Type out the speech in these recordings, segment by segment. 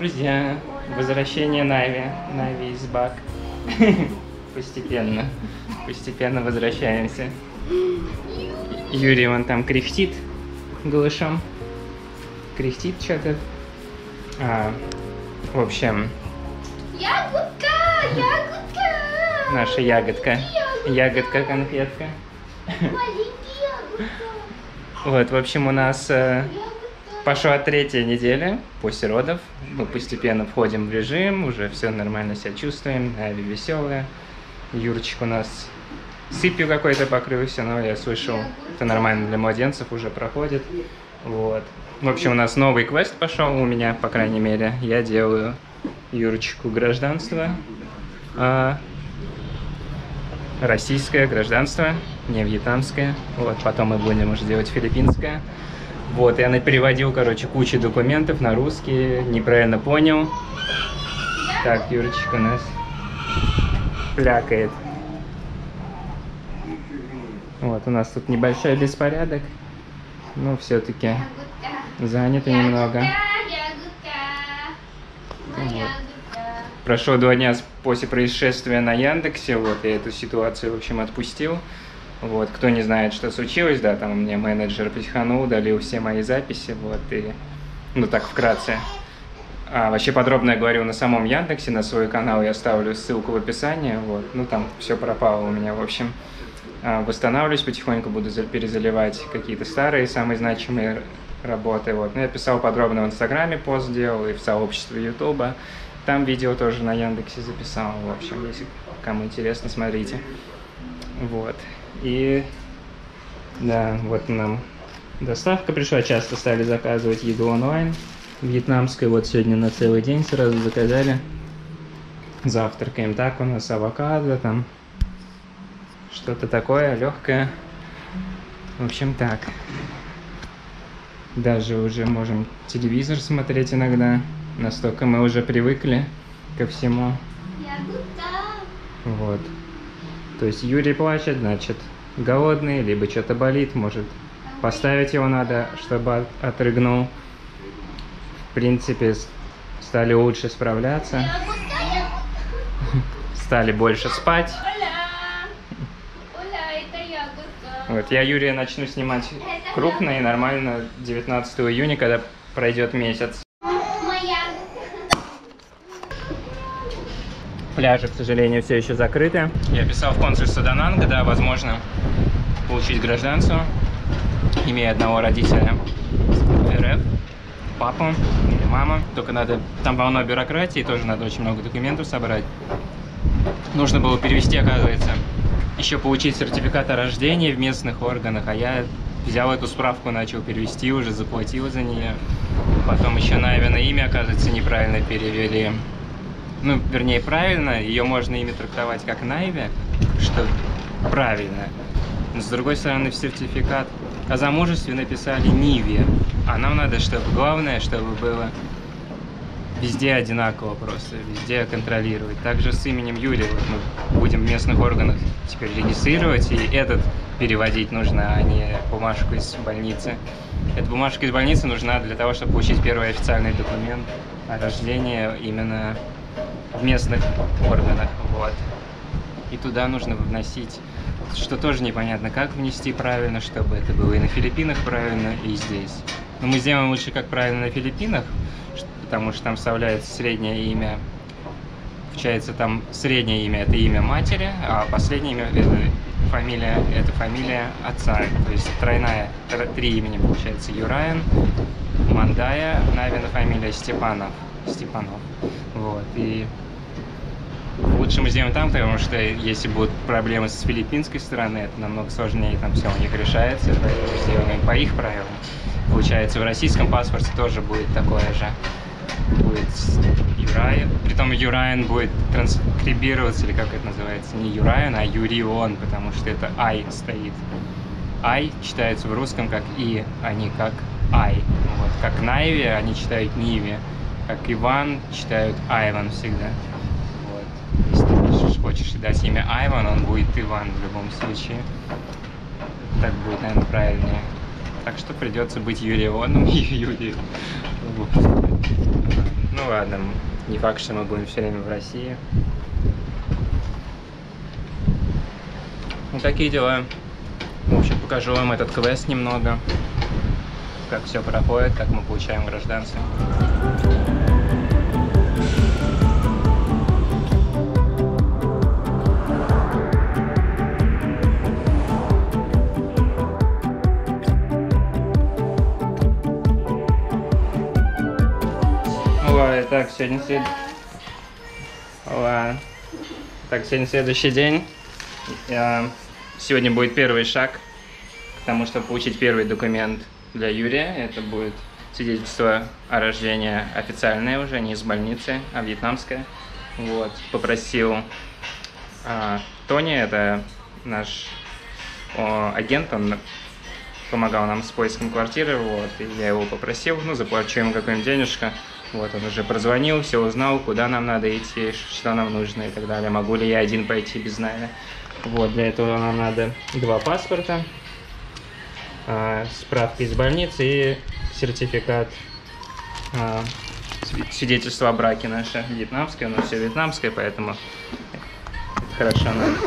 друзья! Возвращение Нави. Нави is back. Постепенно возвращаемся. Юрий вон там кряхтит голышом. Кряхтит что-то. В общем... Ягодка! Наша ягодка. Ягодка-конфетка. Вот, в общем, у нас пошла 3-я неделя после родов. Мы постепенно входим в режим, уже все нормально себя чувствуем. Нави веселая. Юрчик у нас сыпью какой-то покрылся, но я слышал, это нормально для младенцев, уже проходит. Вот. В общем, у нас новый квест пошел у меня, по крайней мере. Я делаю Юрчику гражданство. Российское гражданство, не вьетнамское. Вот, потом мы будем уже делать филиппинское. Вот, я переводил, короче, кучу документов на русский, неправильно понял. Так, Юрчик у нас плякает. Вот, у нас тут небольшой беспорядок, но все-таки занято немного. Вот. Прошло 2 дня после происшествия на Яндексе, вот, я эту ситуацию, в общем, отпустил. Вот, кто не знает, что случилось, да, там у меня менеджер психанул, удалил все мои записи, вот, и, ну, так, вкратце. Вообще подробно я говорю на самом Яндексе, на свой канал я ставлю ссылку в описании, вот, ну, там все пропало у меня, в общем. Восстанавливаюсь потихоньку, буду перезаливать какие-то старые, самые значимые работы, вот. Ну, я писал подробно в Инстаграме, пост делал, и в сообществе Ютуба. Там видео тоже на Яндексе записал, в общем, если кому интересно, смотрите. Вот, и, да, вот нам доставка пришла, часто стали заказывать еду онлайн, вьетнамскую, вот сегодня на целый день сразу заказали. Завтракаем так, у нас авокадо, там, что-то такое легкое. В общем, так. Даже уже можем телевизор смотреть иногда. Настолько мы уже привыкли ко всему. Вот. То есть Юрий плачет, значит, голодный, либо что-то болит, может, поставить его надо, чтобы отрыгнул. В принципе, стали лучше справляться. Стали больше спать. Вот, я Юрия начну снимать крупно и нормально 19 июня, когда пройдет месяц. Пляжи, к сожалению, все еще закрыты. Я писал в консульство Дананга, да, возможно получить гражданство, имея одного родителя РФ, папу или маму. Только надо, там полно бюрократии, тоже надо очень много документов собрать. Нужно было перевести, оказывается, еще получить сертификат о рождении в местных органах, а я взял эту справку, начал перевести, уже заплатил за нее. Потом еще Навино имя, оказывается, неправильно перевели. Ну, вернее, правильно, ее можно имя трактовать как Найви, что правильно. Но, с другой стороны, в сертификат о замужестве написали Ниви. А нам надо, чтобы главное, чтобы было везде одинаково просто, везде контролировать. Также с именем Юрий, вот мы будем в местных органах теперь регистрировать, и этот переводить нужно, а не бумажку из больницы. Эта бумажка из больницы нужна для того, чтобы получить первый официальный документ о рождении именно в местных органах, вот. И туда нужно вносить, что тоже непонятно, как внести правильно, чтобы это было и на Филиппинах правильно, и здесь. Но мы сделаем лучше, как правильно на Филиппинах, потому что там вставляется среднее имя, получается, там среднее имя – это имя матери, а последнее имя – это фамилия отца, то есть тройная, 3 имени получается: Юраян, Мандая, Навина фамилия, Степанов. Вот, и лучше мы сделаем там, потому что если будут проблемы с филиппинской стороны, это намного сложнее, там все у них решается, поэтому сделаем по их правилам. Получается, в российском паспорте тоже будет такое же. Будет Юраян, притом Юраян будет транскрибироваться, или как это называется, не Юраян, а Юрион, потому что это Ай стоит. Ай читается в русском как И, а не как Ай. Вот, как Найви они читают Ниви. Как Иван читают Айван всегда. Вот. Если ты пишешь, хочешь дать имя Айван, он будет Иван в любом случае. Так будет, наверное, правильнее. Так что придется быть Юрионом и Юрием. Вот. Ну ладно, не факт, что мы будем все время в России. Ну, такие дела. В общем, покажу вам этот квест немного. Как все проходит, как мы получаем гражданство. Так, сегодня следующий день. Сегодня будет первый шаг к тому, чтобы получить первый документ для Юрия. Это будет свидетельство о рождении официальное уже, не из больницы, а вьетнамское. Вот. Попросил Тони, это наш агент, он помогал нам с поиском квартиры, вот, и я его попросил, ну, заплачу ему какую-нибудь денежку. Вот, он уже прозвонил, все узнал, куда нам надо идти, что нам нужно и так далее. Могу ли я один пойти без найма. Вот, для этого нам надо 2 паспорта, справка из больницы и сертификат, свидетельство о браке наше вьетнамское, но все вьетнамское, поэтому это хорошо надо.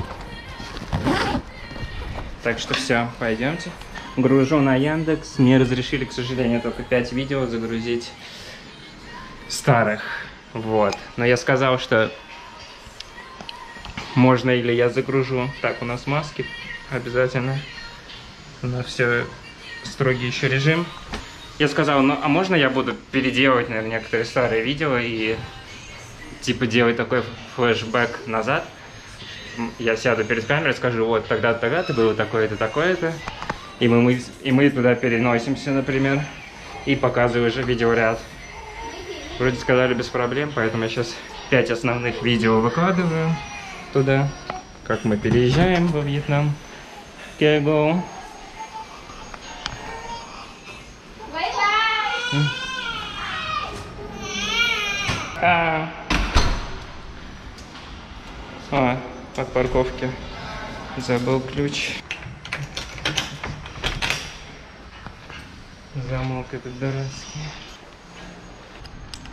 Так что все, пойдемте. Гружу на Яндекс. Мне разрешили, к сожалению, только 5 видео загрузить старых. Вот. Но я сказал, что можно или я загружу. Так, у нас маски обязательно. У нас все строгий еще режим. Я сказал, ну а можно я буду переделывать, наверное, некоторые старые видео и типа делать такой флешбэк назад. Я сяду перед камерой, скажу, вот тогда-то было такое-то, такое-то. И мы туда переносимся, например, и показываю уже видеоряд. Вроде сказали без проблем, поэтому я сейчас 5 основных видео выкладываю туда, как мы переезжаем во Вьетнам. Okay, go. От парковки забыл ключ. Замок этот дурацкий.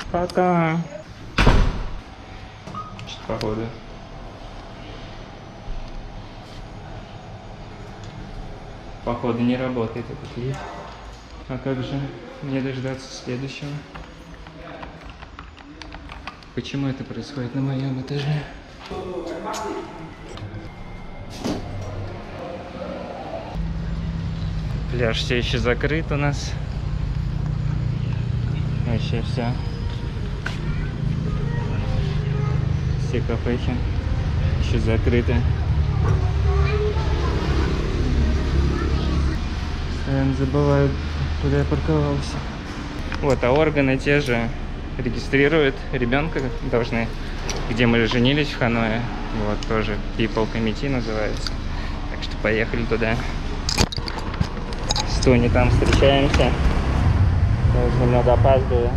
Пока. Что-то походу. Походу не работает этот лифт. А как же мне дождаться следующего? Почему это происходит на моем этаже? Пляж все еще закрыт у нас. Вообще все. Все кафехи еще закрыты. Постоянно забываю, куда я парковался. Вот, а органы те же регистрируют ребенка, должны, где мы женились в Ханое. Вот, тоже People Committee называется. Так что поехали туда. С Тони там встречаемся. Я уже немного опаздываю.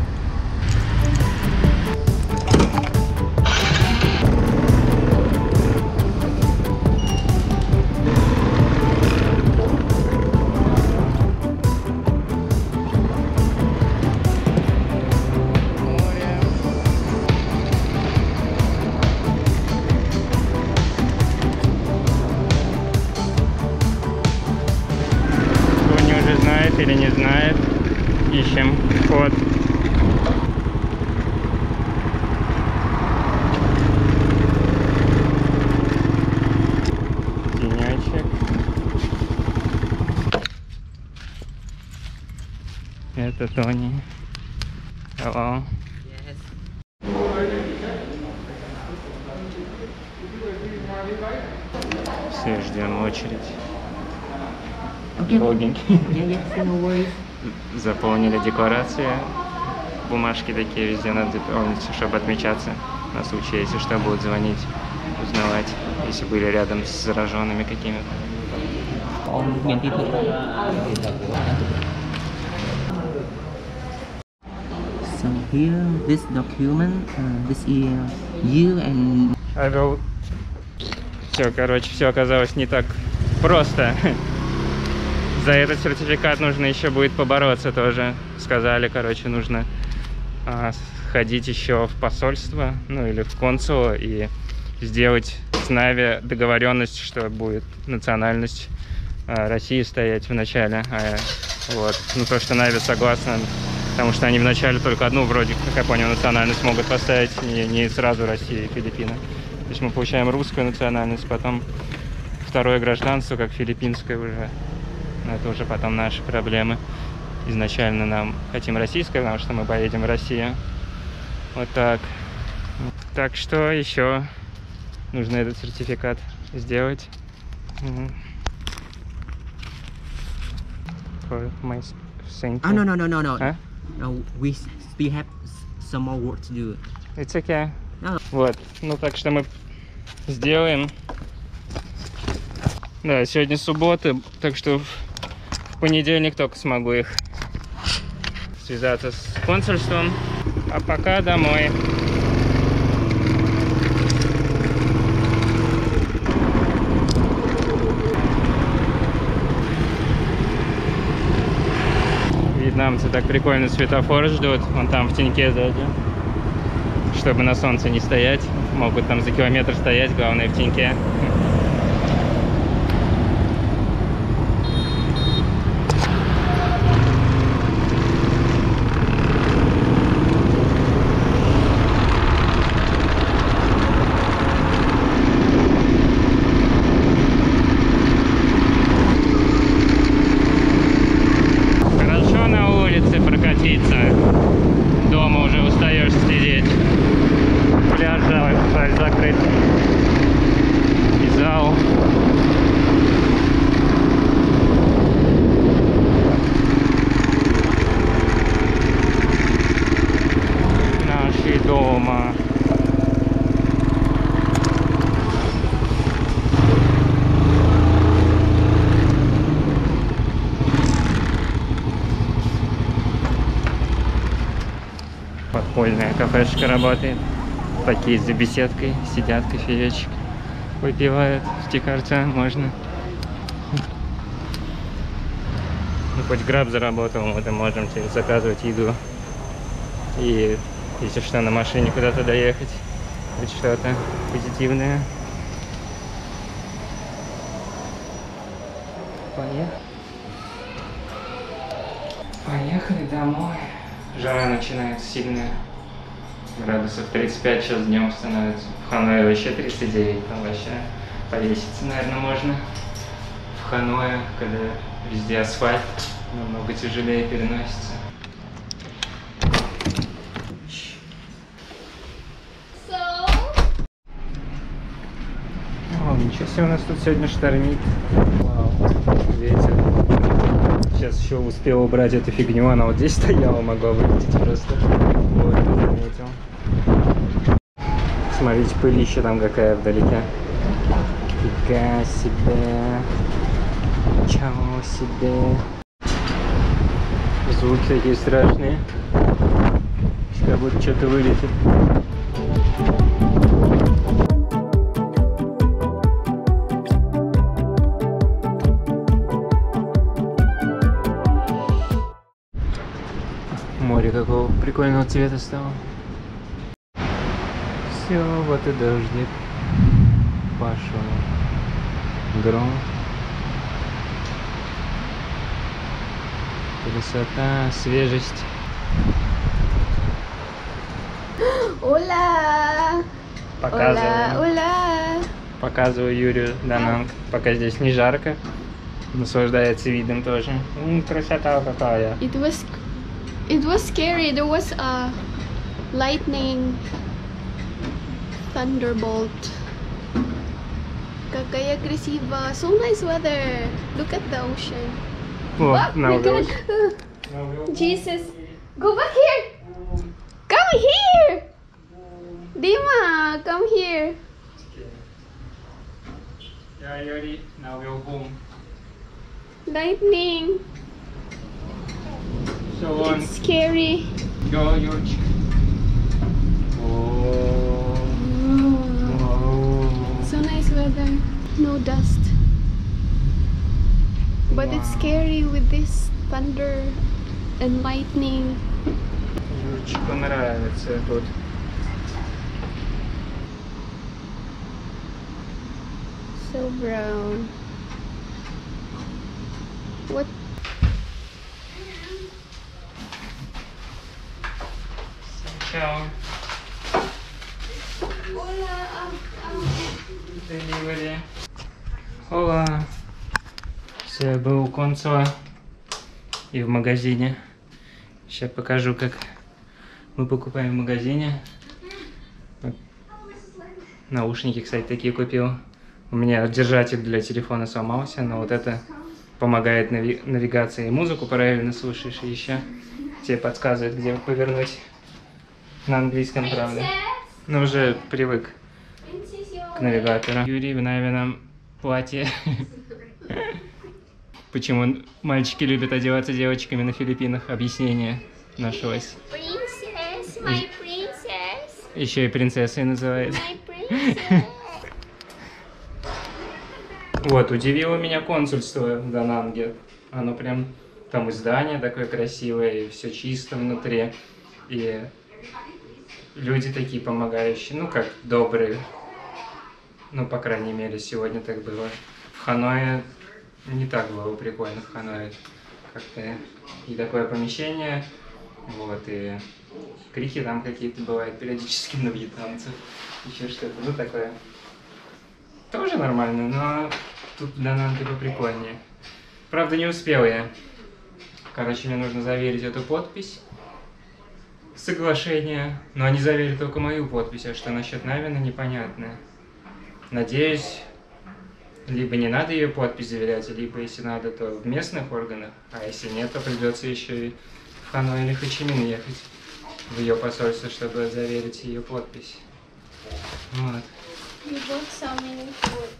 Или не знает, ищем вход. Денечек. Это Тони. Hello. Все ждем очередь. Заполнили декларацию. Бумажки такие везде надо заполнить, чтобы отмечаться. На случай, если что, будут звонить, узнавать, если были рядом с зараженными какими-то. So here, this document, this is you and... Все, короче, все оказалось не так просто. За этот сертификат нужно еще будет побороться тоже. Сказали, короче, нужно сходить еще в посольство, ну или в консула и сделать с Нави договоренность, что будет национальность России стоять в начале. Вот. Ну то, что Нави согласна, потому что они вначале только одну, вроде, как я понял, национальность могут поставить, не сразу Россия и Филиппины. То есть мы получаем русскую национальность, потом второе гражданство, как филиппинское уже. Но это уже потом наши проблемы. Изначально нам хотим российское, потому что мы поедем в Россию. Вот так. Так что еще нужно этот сертификат сделать. For my safety. Oh, no. А? No, we still have some more work to do. It's okay. No. Вот. Ну так что мы сделаем. Да, сегодня суббота, так что в понедельник только смогу их связаться с консульством. А пока домой. Вьетнамцы так прикольно светофор ждут. Вон там в теньке сзади. Чтобы на солнце не стоять. Могут там за километр стоять, главное в теньке. Хорошо на улице прокатиться. Дома уже устаешь сидеть. Пляж жаль закрыт. И зал. Наши дома. Подпольная кафешка работает. Такие за беседкой сидят, кофеечек выпивают. В Джакарте можно. Ну, хоть граб заработал, мы там можем заказывать еду. И если что, на машине куда-то доехать. Хоть что-то позитивное. Поехали домой. Жара начинается сильная. Градусов 35 сейчас днем становится. В Ханое вообще 39. Там вообще повеситься, наверное, можно. В Ханое, когда везде асфальт, намного тяжелее переносится. О, ничего себе, у нас тут сегодня штормит. Вау, ветер. Сейчас еще успел убрать эту фигню, она вот здесь стояла, могла вылететь просто. Вот, заметил. Смотрите, пылища там какая вдалеке. Фига себе. Чего себе. Звуки такие страшные. Как будто что-то вылетит. Море какого прикольного цвета стало. Все, вот и дождик пошел. Гром. Красота, свежесть. Hola. Показываю. Hola. Показываю Юрию Дананг. Пока здесь не жарко. Наслаждается видом тоже. Красота какая. It was scary. There was a lightning, thunderbolt. Какая красиво. So nice weather. Look at the ocean. О, Ah, на we're gonna улице. Jesus. Go back here. Come here. Dima, come here. Yeah, Yuri, now we'll boom. Lightning. So on. It's scary. Go, Yurchik. Oh. Wow. So nice weather. No dust. But it's scary with this thunder and lightning. Юрчику нравится тут. So brown. What? Ciao. Hola. Delivery. Ола. Все, был у Концева и в магазине. Сейчас покажу, как мы покупаем в магазине. Наушники, кстати, такие купил. У меня держатель для телефона сломался, но вот это помогает навигации и музыку правильно слушаешь, и еще тебе подсказывает, где повернуть. На английском, правда. Но уже привык к навигатору. Юрий в Навином платье. Почему мальчики любят одеваться девочками на Филиппинах? Объяснение нашлось. Princess, my princess. Еще и принцессой называют. My princess. Вот, удивило меня консульство в Дананге. Оно прям, там и здание такое красивое, и все чисто внутри. И люди такие помогающие, ну как, добрые. Ну, по крайней мере, сегодня так было. В Ханое не так было прикольно, в Ханое как-то и такое помещение, вот, и крики там какие-то бывают периодически на вьетнамцев, еще что-то, ну такое. Тоже нормально, но тут в Дананге поприкольнее. Правда, не успел я. Короче, мне нужно заверить эту подпись. Соглашение. Но они заверили только мою подпись, а что насчет Навина, непонятно. Надеюсь, либо не надо ее подпись заверять, либо если надо, то в местных органах, а если нет, то придется еще и в Ханой или Хочимин ехать в ее посольство, чтобы заверить ее подпись. Вот. You bought so many fruit.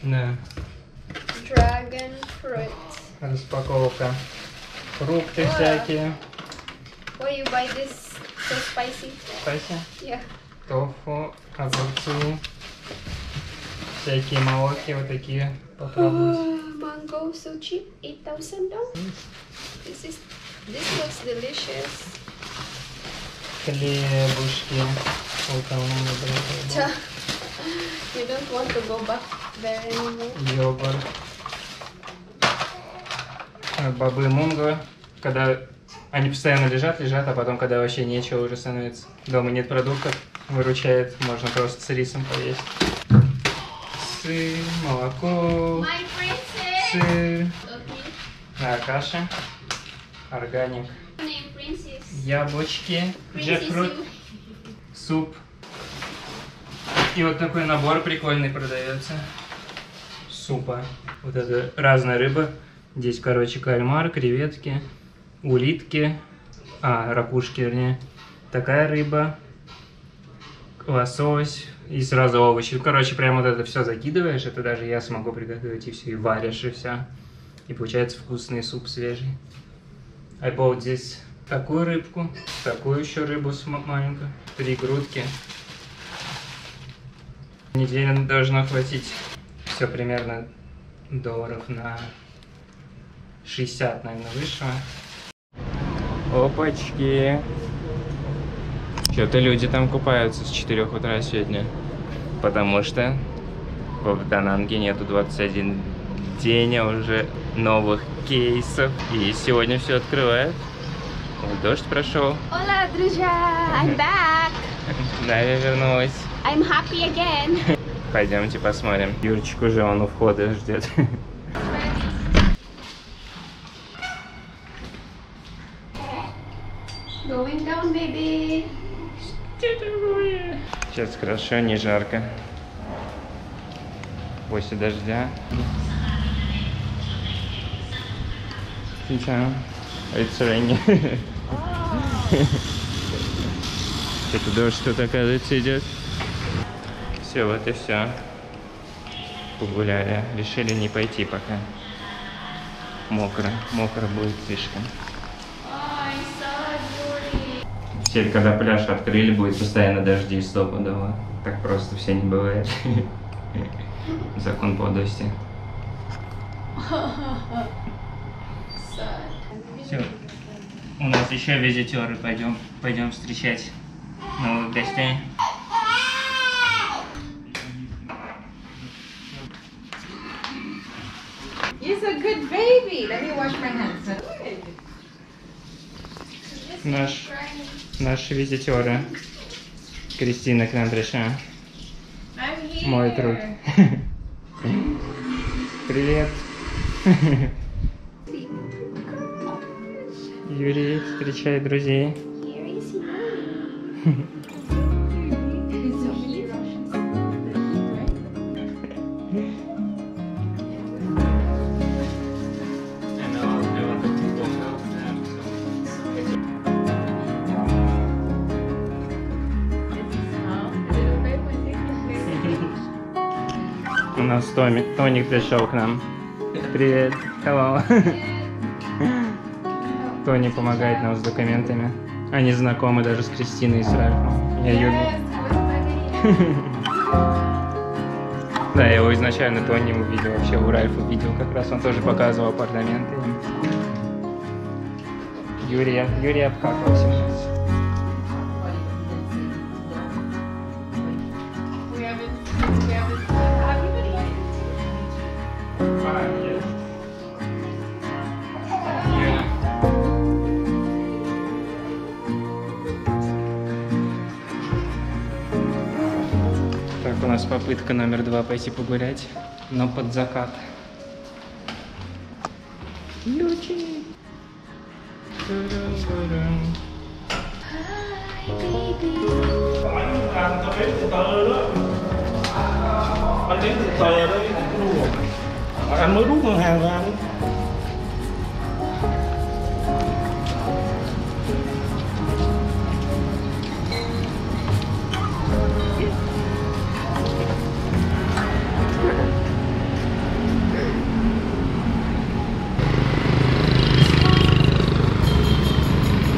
Да. Dragon fruit. Распаковка. Фрукты всякие. Why you buy this so spicy? Спасибо. Yeah. Тофу, огурцы. Всякие молоки вот такие. Попробуйте. Mango so cheap, $8,000. This looks delicious. Хлебушки. Вот там у меня было. You don't want to go back there anymore. Йогурт. Бобы мунго. Когда они постоянно лежат, а потом, когда вообще нечего уже становится. Дома нет продуктов, выручает. Можно просто с рисом поесть. Сыр, молоко, My princess. сыр. Okay. Каша. Органик. Name princess. Яблочки. Princess Джекфрут. you. Суп. И вот такой набор прикольный продается. Супа. Вот это разная рыба. Здесь, короче, кальмар, креветки, улитки. Ракушки, вернее. Такая рыба. Лосось. И сразу овощи. Короче, прям вот это все закидываешь. Это даже я смогу приготовить и все. И варишь, и все. И получается вкусный суп свежий. I bought здесь такую рыбку. Такую еще рыбу маленькую. 3 грудки. Неделю должно хватить. Все примерно долларов на 60, наверное, вышло. Опачки. Что-то люди там купаются с 4 утра сегодня. Потому что в Дананге нету 21 день уже новых кейсов. И сегодня все открывают. Вот дождь прошел. Hola, друзья! I'm back! Навя вернулась. I'm happy again! Пойдемте посмотрим. Юрчик уже он у входа ждет. Going down, baby! Сейчас хорошо, не жарко. После дождя. Сейчас. It's raining. Это дождь тут, оказывается, идет. Все, вот и все. Погуляли. Решили не пойти пока. Мокро. Мокро будет слишком. Ой, Садюри! Теперь, когда пляж открыли, будет постоянно дожди стопудово. Так просто все не бывает. Закон подлости. Все. У нас еще визитеры, пойдем встречать новых гостей. He's a good baby. Let me wash my hands. Наши визитеры. Кристина к нам пришла. I'm here. Мой труд. Привет. Юрий встречает друзей. У нас Тоник пришел к нам. Привет. Hello. Тони помогает нам с документами. Они знакомы даже с Кристиной и с Ральфом. Я Юрий. Да, я его изначально Тони увидел, вообще у Ральфа видел, как раз он тоже показывал апартаменты. Юрий обкакался. Так, у нас попытка номер 2 пойти погулять, но под закат. Юрчик. Anh mới rút ngân hàng ra.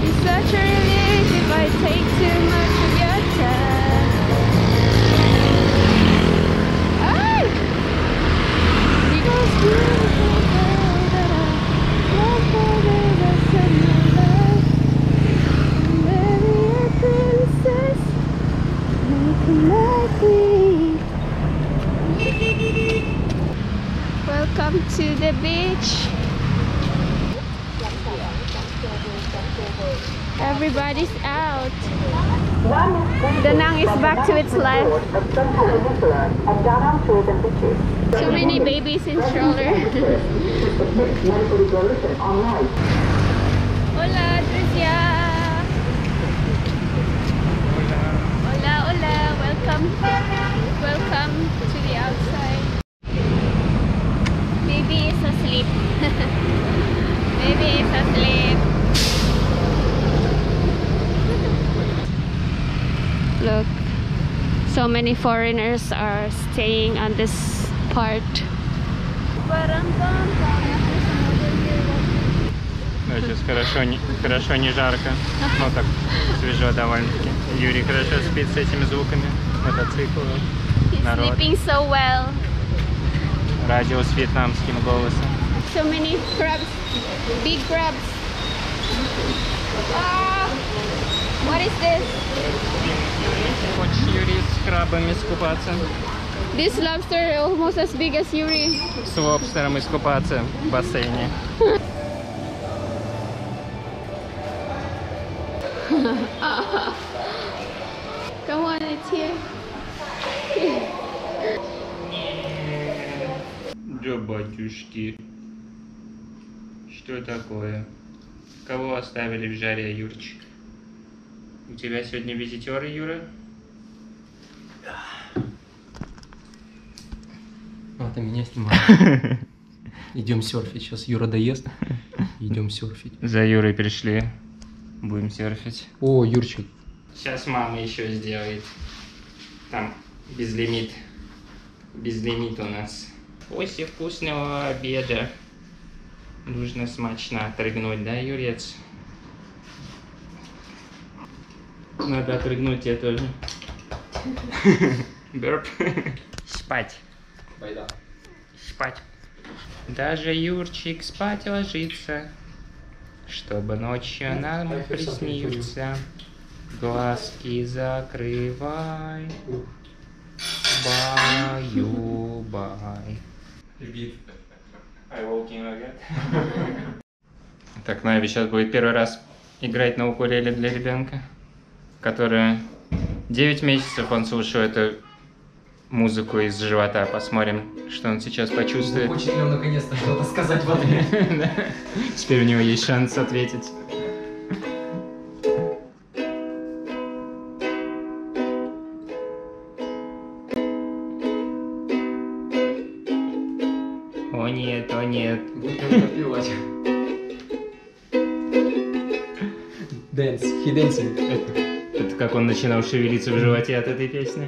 It's such a relief if I take too much of your time. Ay! You guys beautiful girl that I love for the rest of my life. Maybe a princess, make me like me. Welcome to the beach. Everybody's out. Da Nang is back to its life. Too many babies in stroller. Hola, друзья. Hola, hola. Welcome to the outside. Baby is asleep. Baby is asleep. Look, so many foreigners are staying on this part. Да, сейчас хорошо, не жарко, но так свежо довольно-таки. Юрий хорошо спит с этими звуками, мотоцикл, He's народ, sleeping so well. радио с вьетнамским голосом. So many crabs, big crabs. Ah, what is this? Хочешь, Юрий, с крабами искупаться? This lobster almost as big as Yuri. С лобстером искупаться в бассейне. Come on, it's here. Да, батюшки. Что такое? Кого оставили в жаре, Юрчик? У тебя сегодня визитеры, Юра? А, ты меня снимаешь. Идем серфить. Сейчас Юра доест. Идем серфить. За Юрой пришли. Будем серфить. О, Юрчик. Сейчас мама еще сделает. Там безлимит. Безлимит у нас. После вкусного обеда нужно смачно отрыгнуть, да, Юрец? Надо отрыгнуть тебе тоже. Бёрп. Спать. Спать. Даже Юрчик спать ложится. чтобы ночью нам приснился. Глазки закрывай, баю-бай. Так, Нави сейчас будет первый раз играть на укулеле для ребенка, который 9 месяцев он слушал эту музыку из живота. Посмотрим, что он сейчас почувствует. Хочет ли он наконец-то что-то сказать в ответ? Теперь у него есть шанс ответить. О нет, о нет. Будет подпевать. Dance, he dancing. Это как он начинал шевелиться в животе от этой песни.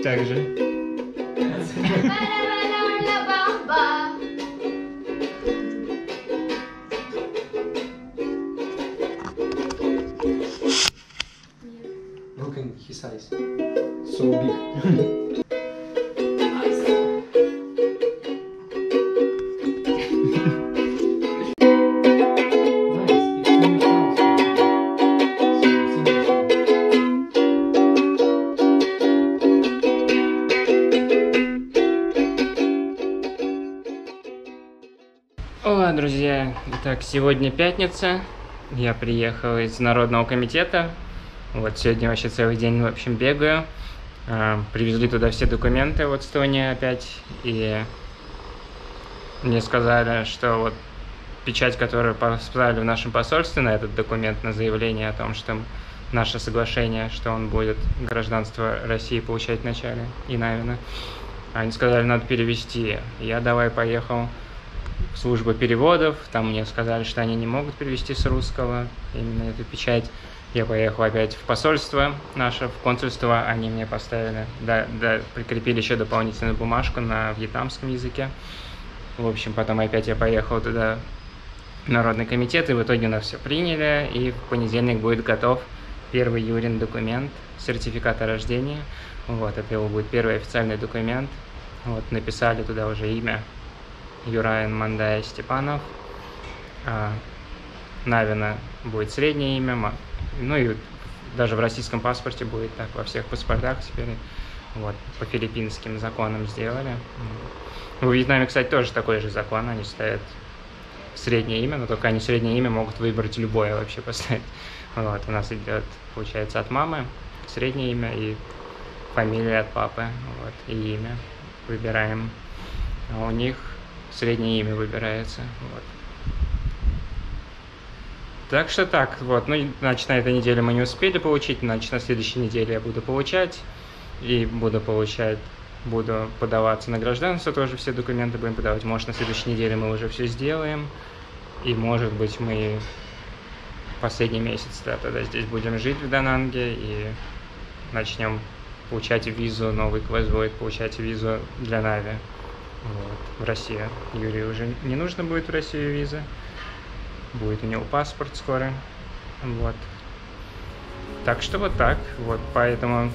Так же. Look at his eyes. So big. О, друзья, итак, сегодня пятница. Я приехал из Народного комитета. Вот сегодня вообще целый день, в общем, бегаю. Привезли туда все документы в Эстонии опять. И мне сказали, что вот печать, которую поставили в нашем посольстве на этот документ, на заявление о том, что наше соглашение, что он будет гражданство России получать вначале, и Навина. Они сказали, надо перевести. Я давай поехал в службу переводов, там мне сказали, что они не могут перевести с русского именно эту печать. Я поехал опять в посольство наше, в консульство, они мне поставили, прикрепили еще дополнительную бумажку на вьетнамском языке. В общем, потом опять я поехал туда, в Народный комитет, и в итоге нас все приняли, и в понедельник будет готов первый Юрин документ, сертификат о рождении. Вот, это его будет первый официальный документ. Вот, написали туда уже имя. Юраин Мандая Степанов. Навина будет среднее имя. Ну и даже в российском паспорте будет так, во всех паспортах теперь. Вот, по филиппинским законам сделали. В Вьетнаме, кстати, тоже такой же закон. Они ставят среднее имя, но только они среднее имя могут выбрать любое вообще поставить. Вот, у нас идет, получается, от мамы среднее имя и фамилия от папы. Вот, и имя выбираем. А у них среднее имя выбирается. Вот. Так что так, вот. Ну, значит, на этой неделе мы не успели получить, значит, на следующей неделе я буду получать. И буду подаваться на гражданство, тоже все документы будем подавать. Может, на следующей неделе мы уже все сделаем. И, может быть, мы последний месяц, да, тогда здесь будем жить в Дананге и начнем получать визу, новый квест будет получать визу для Нави. Вот, в Россию. Юрию уже не нужно будет в Россию виза. Будет у него паспорт скоро. Вот. Так что вот так. Вот, поэтому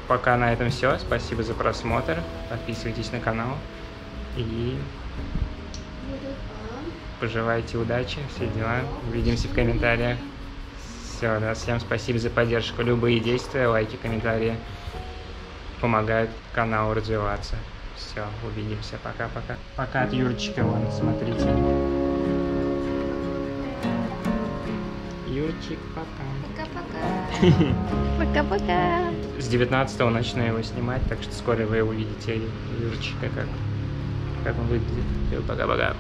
пока на этом все. Спасибо за просмотр. Подписывайтесь на канал. И пожелайте удачи, все дела. Увидимся в комментариях. Все, да, всем спасибо за поддержку. Любые действия, лайки, комментарии помогают каналу развиваться. Все, увидимся. Пока-пока. Пока от Юрчика, вон, смотрите. Юрчик, пока. Пока-пока. Пока-пока. С 19-го начну его снимать, так что скоро вы увидите Юрчика, как он выглядит. Пока-пока.